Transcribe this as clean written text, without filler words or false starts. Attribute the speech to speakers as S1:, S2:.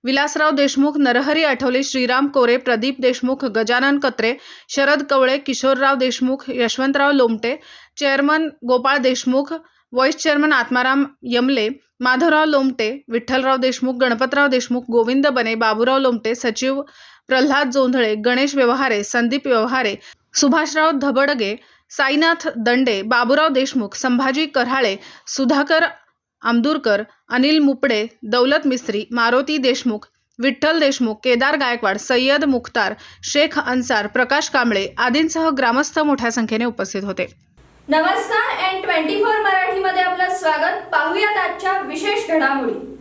S1: Vilasrao Deshmukh, Narhari Athavale, Shriram Kore, Pradeep Deshmukh, Gajanan Katre, Sharad Kavale, Kishorrao Deshmukh, Yashwantrao Lomte, chairman Gopal Deshmukh, vice chairman Atmaram Yamle, Madhavrao Lomte, Vitthalrao Deshmukh, Ganpatrao Deshmukh, Govind Bane, Baburao Lomte, सचिव प्रल्हाद जोंधळे, गणेश व्यवहारे, संदीप व्यवहारे, सुभाषराव धबडगे, साईनाथ दंडे, बाबूराव देशमुख, संभाजी कराळे, सुधाकर आमदूरकर, अनिल मुपडे, दौलत मिस्त्री, मारुती देशमुख, विठ्ठल देशमुख, केदार गायकवाड, सय्यद मुख्तार, शेख अन्सार, प्रकाश कांबळे आदींसह ग्रामस्थ मोठ्या संख्येने उपस्थित होते.
S2: नमस्कार, N24 मराठीमध्ये आपलं स्वागत. पाहूयात आजच्या विशेष घडामोडी.